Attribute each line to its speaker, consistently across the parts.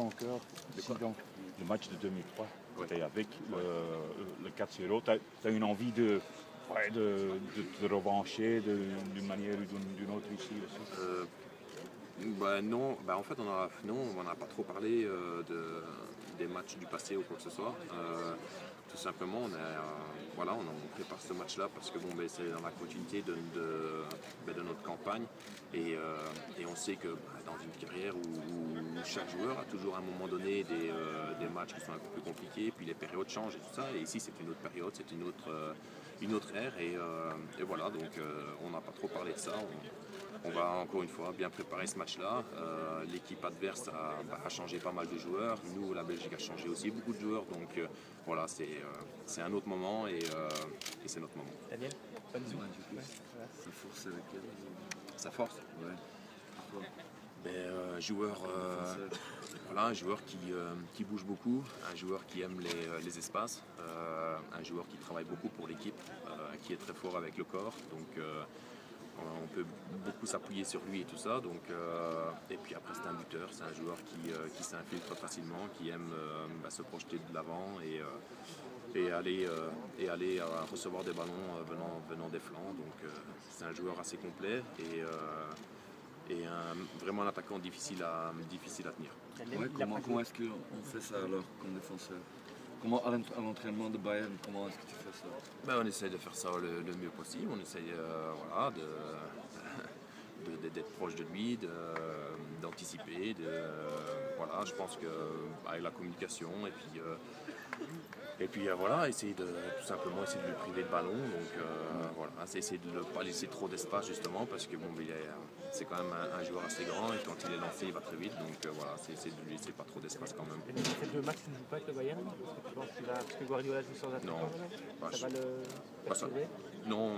Speaker 1: encore ici, donc, le match de 2003,
Speaker 2: Ouais.
Speaker 1: tu es avec le 4-0, tu as une envie de te revancher d'une manière ou d'une autre ici aussi?
Speaker 2: Non, en fait on n'a pas trop parlé des matchs du passé ou quoi que ce soit. Tout simplement, on prépare ce match-là parce que c'est dans la continuité de notre campagne et on sait que dans une carrière où chaque joueur a toujours à un moment donné des matchs qui sont un peu plus compliqués, puis les périodes changent et tout ça. Et ici c'est une autre période, c'est une autre ère et voilà, donc on n'a pas trop parlé de ça. On va encore une fois bien préparer ce match-là. L'équipe adverse a changé pas mal de joueurs. Nous, la Belgique a changé aussi beaucoup de joueurs. Donc voilà, c'est un autre moment et c'est notre moment.
Speaker 3: Daniel, bonne
Speaker 4: Ouais, du coup, sa force c'est laquelle?
Speaker 2: Sa force,
Speaker 4: Ouais.
Speaker 2: un joueur qui bouge beaucoup, un joueur qui aime les espaces, un joueur qui travaille beaucoup pour l'équipe, qui est très fort avec le corps. Donc on peut beaucoup s'appuyer sur lui et tout ça. Donc, et puis après c'est un buteur, c'est un joueur qui s'infiltre facilement, qui aime se projeter de l'avant et aller recevoir des ballons venant des flancs. Donc c'est un joueur assez complet et vraiment un attaquant difficile à tenir.
Speaker 4: Ouais, comment est-ce qu'on fait ça alors comme défenseur? Comment à l'entraînement de Bayern, comment est-ce que tu fais ça?
Speaker 2: On essaye de faire ça le mieux possible, on essaye d'être proche de lui, d'anticiper, je pense qu'avec la communication et puis voilà, essayer tout simplement essayer de le priver de ballon, donc c'est essayer de ne pas laisser trop d'espace justement parce que c'est quand même un joueur assez grand et quand il est lancé il va très vite, donc c'est essayer de lui laisser pas trop d'espace quand même.
Speaker 3: Et ces deux matchs, tu ne joues pas avec le Bayern? Est-ce que tu penses parce que Guardiola joue sans attaquant?
Speaker 2: Non.
Speaker 3: Ça va le perturber?
Speaker 2: Non,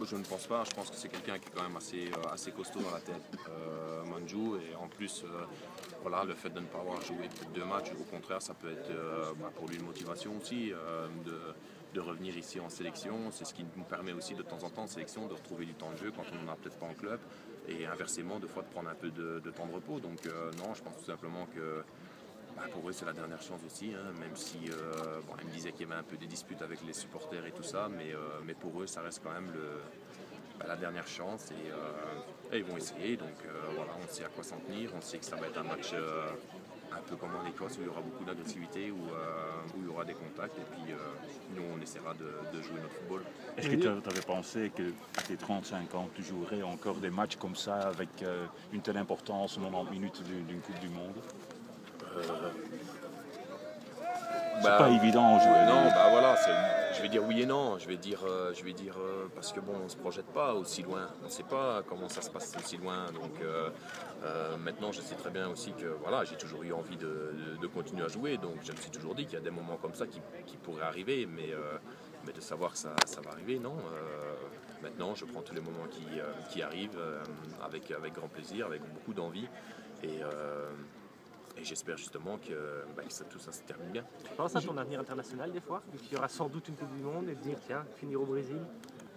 Speaker 2: je ne pense pas. Je pense que c'est quelqu'un qui est quand même assez costaud dans la tête, Mandžu. Et en plus, le fait de ne pas avoir joué deux matchs, au contraire, ça peut être pour lui une motivation aussi de revenir ici en sélection. C'est ce qui nous permet aussi de temps en temps en sélection de retrouver du temps de jeu quand on n'en a peut-être pas en club. Et inversement, des fois de prendre un peu de temps de repos. Donc non, je pense tout simplement que pour eux c'est la dernière chance aussi, hein, même si ils me disaient qu'il y avait un peu des disputes avec les supporters et tout ça, mais pour eux ça reste quand même la dernière chance et ils vont essayer, donc on sait à quoi s'en tenir, on sait que ça va être un match un peu comme en Écosse où il y aura beaucoup d'agressivité, où il y aura des contacts et puis nous on essaiera de jouer notre football.
Speaker 1: Est-ce que tu avais pensé qu'à tes 35 ans, tu jouerais encore des matchs comme ça avec une telle importance, 90 minutes d'une Coupe du Monde? C'est pas évident en jouer.
Speaker 2: Non, je vais dire oui et non. Je vais dire parce que on se projette pas aussi loin. On ne sait pas comment ça se passe aussi loin. Donc maintenant, je sais très bien aussi que j'ai toujours eu envie de continuer à jouer. Donc je me suis toujours dit qu'il y a des moments comme ça qui pourraient arriver, mais de savoir que ça va arriver, non. Maintenant, je prends tous les moments qui arrivent avec grand plaisir, avec beaucoup d'envie et j'espère justement que tout ça se termine bien.
Speaker 3: Tu penses à ton avenir international des fois? Il y aura sans doute une Coupe du Monde et te dire tiens, finir au Brésil,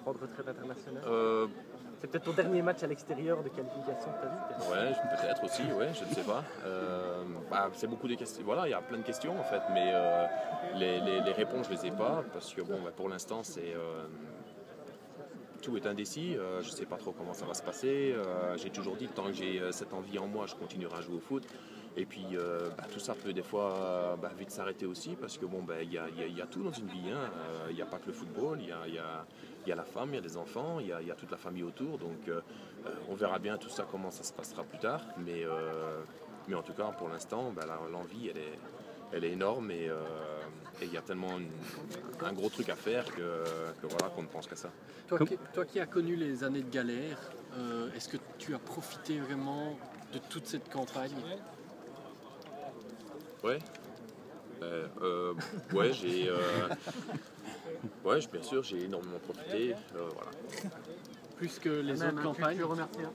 Speaker 3: prendre retraite internationale? C'est peut-être ton dernier match à l'extérieur de qualification que tu as vu?
Speaker 2: Ouais, peut-être aussi, ouais, je ne sais pas. C'est beaucoup de questions. Voilà, il y a plein de questions en fait, mais les réponses je les ai pas parce que pour l'instant tout est indécis. Je ne sais pas trop comment ça va se passer. J'ai toujours dit que tant que j'ai cette envie en moi, je continuerai à jouer au foot. Et puis tout ça peut des fois vite s'arrêter aussi parce que y a tout dans une vie. Il n'y a pas que le football, il y a la femme, il y a les enfants, il y a toute la famille autour. Donc on verra bien tout ça comment ça se passera plus tard. Mais en tout cas pour l'instant l'envie elle est énorme et il y a tellement un gros truc à faire qu'on ne pense qu'à ça.
Speaker 5: Toi qui as connu les années de galère, est-ce que tu as profité vraiment de toute cette campagne?
Speaker 2: Ouais. Bien sûr, j'ai énormément profité.
Speaker 5: Plus que les autres campagnes?
Speaker 3: Tu remercie, hein.